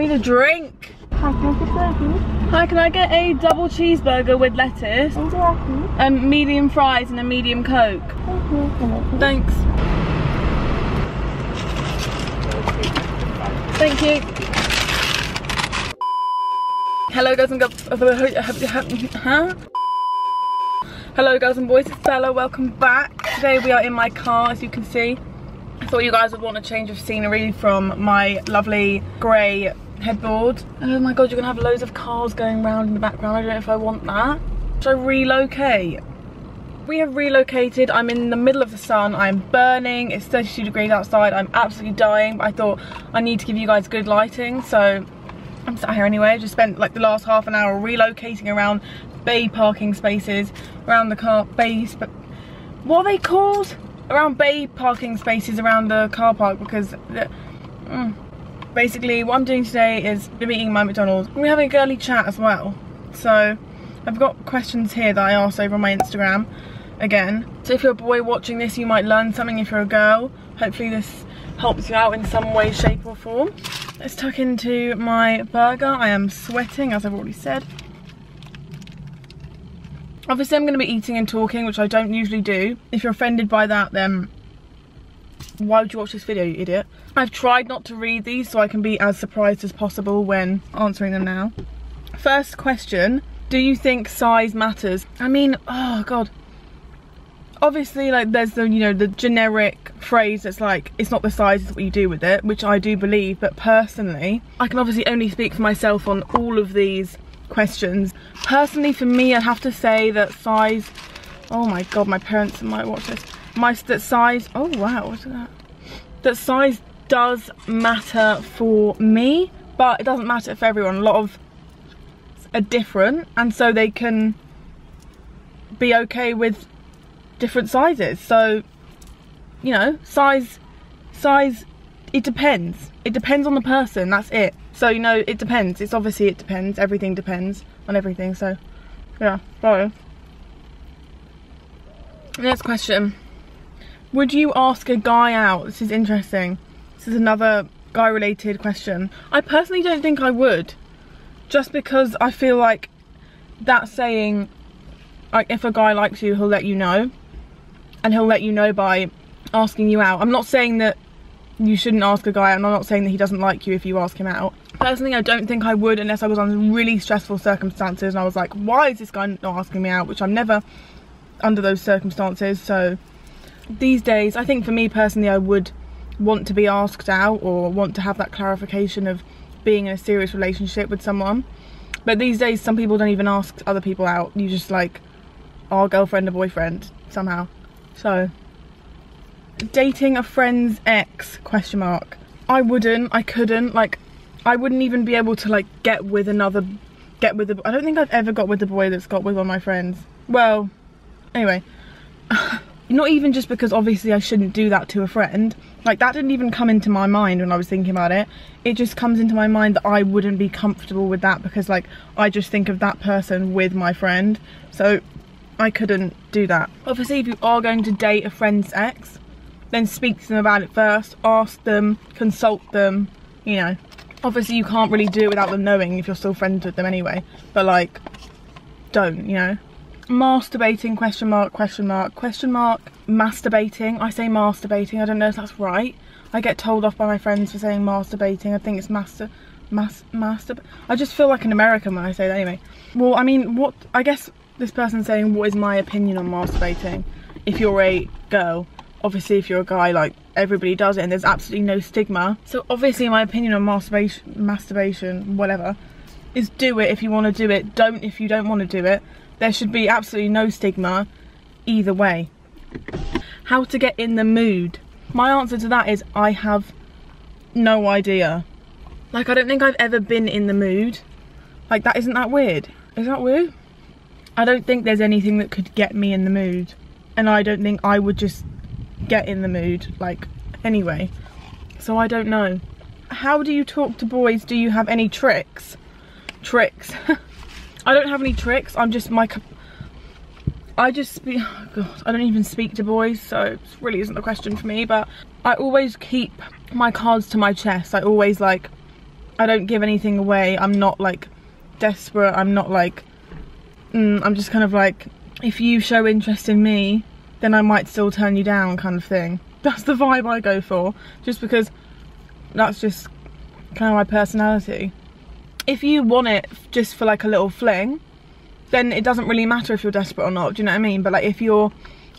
need a drink. Hi, can I get burgers? Hi, can I get a double cheeseburger with lettuce? Medium fries and a medium Coke. Thanks. Thank you. Hello guys and girls. Hello guys and boys, it's Bella. Welcome back. Today we are in my car, as you can see. I thought you guys would want a change of scenery from my lovely grey headboard. Oh my god, you're gonna have loads of cars going round in the background. I don't know if I want that. Should I relocate? We have relocated. I'm in the middle of the sun. I'm burning. It's 32 degrees outside. I'm absolutely dying, but I thought I need to give you guys good lighting, so I'm sat here anyway. I just spent like the last half an hour relocating around bay parking spaces, around the car bays, but what are they called? Around bay parking spaces around the car park, because basically what I'm doing today is I'm eating my McDonald's. We're having a girly chat as well. So I've got questions here that I asked over on my Instagram again. So if you're a boy watching this, you might learn something. If you're a girl, hopefully this helps you out in some way, shape or form. Let's tuck into my burger. I am sweating, as I've already said. Obviously I'm going to be eating and talking, which I don't usually do. If you're offended by that, then why would you watch this video, you idiot? I've tried not to read these so I can be as surprised as possible when answering them now. First question, do you think size matters? I mean, oh god. Obviously, like, there's the, you know, the generic phrase that's like, it's not the size, it's what you do with it, which I do believe, but personally, I can obviously only speak for myself on all of these questions. Personally, for me, I'd have to say that size, oh my god, my parents might watch this. That size, oh wow, what's that? That size does matter for me, but it doesn't matter for everyone. A lot of are different, and so they can be okay with different sizes. So, you know, size, it depends. It depends on the person, that's it. So, you know, it depends. It's obviously, it depends. Everything depends on everything, so, yeah, sorry. Next question. Would you ask a guy out? This is interesting. This is another guy-related question. I personally don't think I would. Just because I feel like that saying, like, if a guy likes you, he'll let you know. And he'll let you know by asking you out. I'm not saying that you shouldn't ask a guy out, and I'm not saying that he doesn't like you if you ask him out. Personally, I don't think I would unless I was under really stressful circumstances and I was like, why is this guy not asking me out? Which I'm never under those circumstances. So these days, I think for me personally, I would want to be asked out or want to have that clarification of being in a serious relationship with someone. But these days, some people don't even ask other people out. You just like are girlfriend or boyfriend somehow. So, dating a friend's ex, question mark. I wouldn't, I couldn't, like, I wouldn't even be able to, like, I don't think I've ever got with the boy that's got with one of my friends. Well, anyway, not even just because obviously I shouldn't do that to a friend. Like, that didn't even come into my mind when I was thinking about it. It just comes into my mind that I wouldn't be comfortable with that because, like, I just think of that person with my friend. So I couldn't do that. Obviously, if you are going to date a friend's ex, then speak to them about it first, ask them, consult them, you know. Obviously, you can't really do it without them knowing if you're still friends with them anyway, but like, don't, you know. Masturbating, question mark, question mark, question mark. Masturbating, I say masturbating, I don't know if that's right. I get told off by my friends for saying masturbating. I think it's I just feel like an American when I say that anyway. Well, I mean, what, I guess this person's saying, what is my opinion on masturbating? If you're a girl, obviously if you're a guy, like, everybody does it and there's absolutely no stigma. So obviously my opinion on masturbation, whatever, is do it if you want to do it, don't if you don't want to do it. There should be absolutely no stigma either way. How to get in the mood? My answer to that is I have no idea. Like, I don't think I've ever been in the mood. Like, that isn't that weird? Is that weird? I don't think there's anything that could get me in the mood. And I don't think I would just get in the mood, like, anyway. So I don't know. How do you talk to boys? Do you have any tricks? Tricks. I don't have any tricks. I'm just I just speak, oh God, I don't even speak to boys, so it really isn't a question for me, but I always keep my cards to my chest. I always, like, I don't give anything away. I'm not like desperate. I'm not like, I'm just kind of like, if you show interest in me, then I might still turn you down kind of thing. That's the vibe I go for, just because that's just kind of my personality. If you want it just for like a little fling, then it doesn't really matter if you're desperate or not, do you know what I mean? But like if you're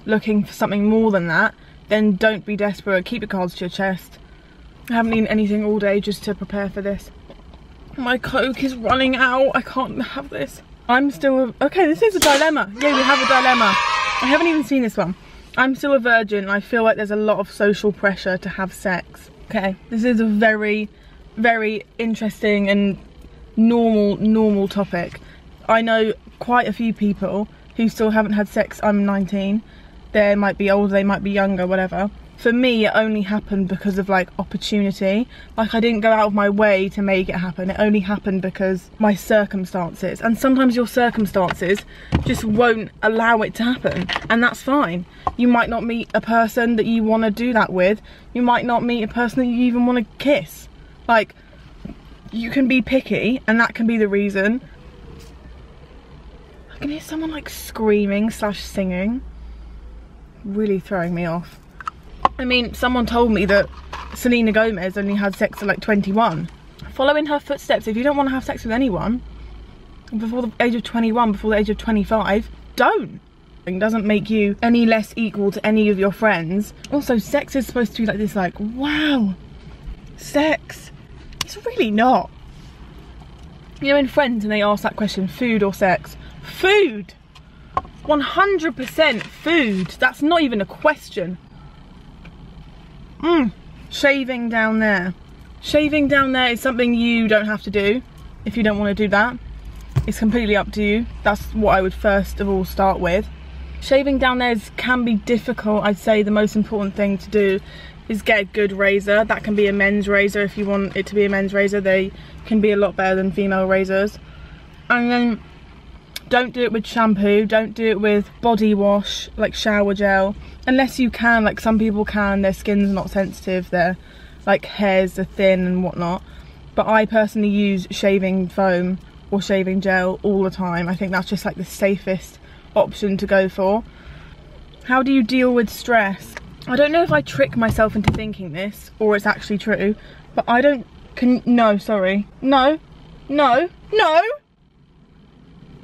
looking for something more than that, then don't be desperate, keep your cards to your chest. I haven't eaten anything all day just to prepare for this. My Coke is running out, I can't have this. I'm still, okay, this is a dilemma. Yeah, we have a dilemma. I haven't even seen this one. I'm still a virgin. I feel like there's a lot of social pressure to have sex. Okay, this is a very, very interesting and normal topic. I know quite a few people who still haven't had sex. I'm 19. They might be older, they might be younger, whatever. For me, it only happened because of like opportunity. Like I didn't go out of my way to make it happen. It only happened because my circumstances. And sometimes your circumstances just won't allow it to happen. And that's fine. You might not meet a person that you want to do that with. You might not meet a person that you even want to kiss. Like, you can be picky and that can be the reason. I can hear someone like screaming / singing. Really throwing me off. I mean, someone told me that Selena Gomez only had sex at like 21. Follow in her footsteps. If you don't want to have sex with anyone before the age of 21, before the age of 25, don't. It doesn't make you any less equal to any of your friends. Also, sex is supposed to be like this, like, wow, sex. It's really not. You know, in Friends, and they ask that question, food or sex? Food. 100% food. That's not even a question. Shaving down there. Shaving down there is something you don't have to do if you don't want to do that. It's completely up to you. That's what I would first of all start with. Shaving down there can be difficult. I'd say the most important thing to do is get a good razor. That can be a men's razor if you want it to be a men's razor. They can be a lot better than female razors. And then don't do it with shampoo. Don't do it with body wash, like shower gel. Unless you can, like some people can, their skin's not sensitive, their like hairs are thin and whatnot. But I personally use shaving foam or shaving gel all the time. I think that's just like the safest option to go for. How do you deal with stress? I don't know if I trick myself into thinking this or it's actually true, but I don't, no, sorry. No.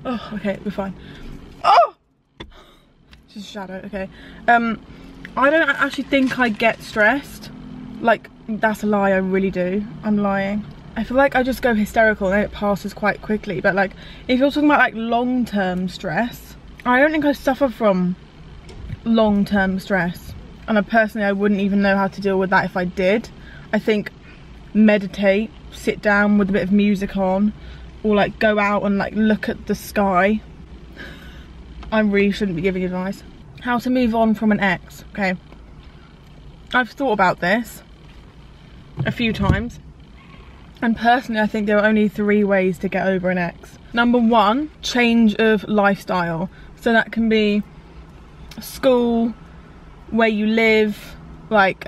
Oh, okay, we're fine. Oh! It's just a shadow, okay. I don't actually think I get stressed. Like, that's a lie, I really do. I'm lying. I feel like I just go hysterical and then it passes quite quickly. But like, if you're talking about like long-term stress, I don't think I suffer from long-term stress. And I wouldn't even know how to deal with that if I did. I think meditate, sit down with a bit of music on, or like go out and like look at the sky. I really shouldn't be giving advice. How to move on from an ex. Okay, I've thought about this a few times, and personally I think there are only 3 ways to get over an ex. Number 1, change of lifestyle. So that can be school, where you live, like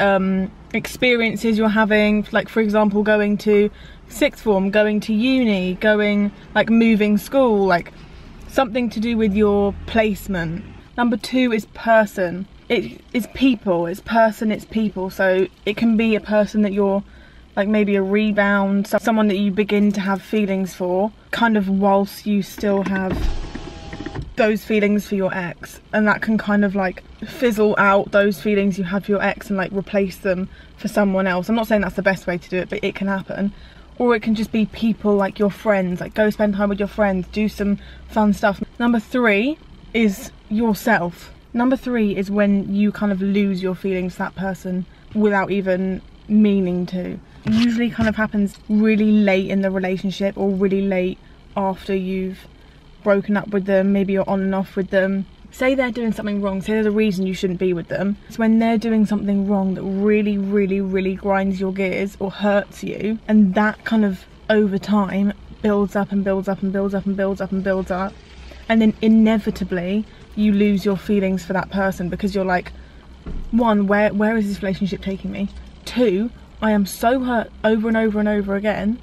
experiences you're having, like for example going to sixth form, going to uni, going like moving school, like something to do with your placement. Number 2 is person. It is people, it's person, it's people. So it can be a person that you're like maybe a rebound, someone that you begin to have feelings for, kind of whilst you still have those feelings for your ex, and that can kind of like fizzle out those feelings you have for your ex and like replace them for someone else. I'm not saying that's the best way to do it, but it can happen. Or it can just be people, like your friends, like go spend time with your friends, do some fun stuff. Number 3 is yourself. Number 3 is when you kind of lose your feelings to that person without even meaning to. It usually kind of happens really late in the relationship, or really late after you've broken up with them, maybe you're on and off with them. Say they're doing something wrong, say there's a reason you shouldn't be with them. It's when they're doing something wrong that really grinds your gears or hurts you, and that kind of over time builds up and builds up and builds up and builds up and builds up, and then inevitably you lose your feelings for that person, because you're like, 1, where is this relationship taking me? 2, I am so hurt over and over and over again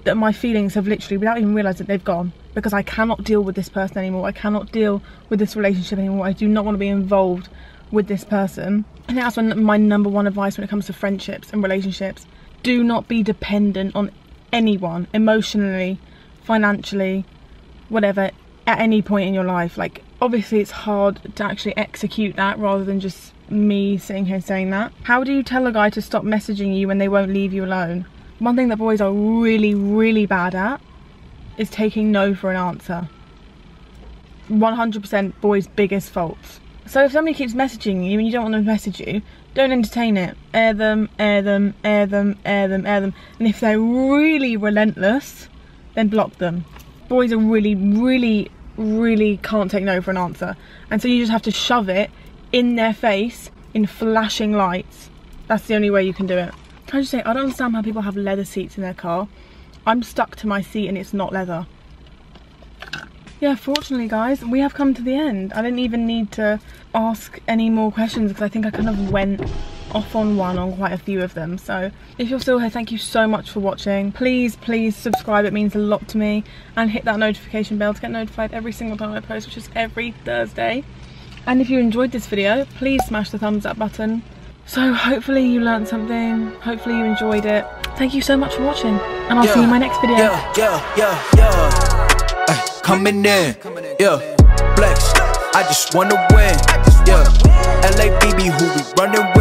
that my feelings have literally, without even realising, they've gone, because I cannot deal with this person anymore. I cannot deal with this relationship anymore. I do not want to be involved with this person. I think that's my number one advice when it comes to friendships and relationships. Do not be dependent on anyone, emotionally, financially, whatever, at any point in your life. Like, obviously it's hard to actually execute that rather than just me sitting here saying that. How do you tell a guy to stop messaging you when they won't leave you alone? One thing that boys are really, really bad at is taking no for an answer. 100% boys' biggest faults. So if somebody keeps messaging you and you don't want them to message you, don't entertain it. Air them, air them, air them, air them, air them. And if they're really relentless, then block them. Boys are really, really, really can't take no for an answer. And so you just have to shove it in their face in flashing lights. That's the only way you can do it. Can I just say, I don't understand how people have leather seats in their car. I'm stuck to my seat and it's not leather. Yeah, fortunately guys, we have come to the end. I didn't even need to ask any more questions because I think I kind of went off on quite a few of them. So if you're still here, thank you so much for watching. Please, please subscribe, it means a lot to me. And hit that notification bell to get notified every single time I post, which is every Thursday. And if you enjoyed this video, please smash the thumbs up button. So hopefully you learned something, hopefully you enjoyed it. Thank you so much for watching, and I'll see you in my next video. Coming in, flex, I just wanna win, LA BB, who we running with.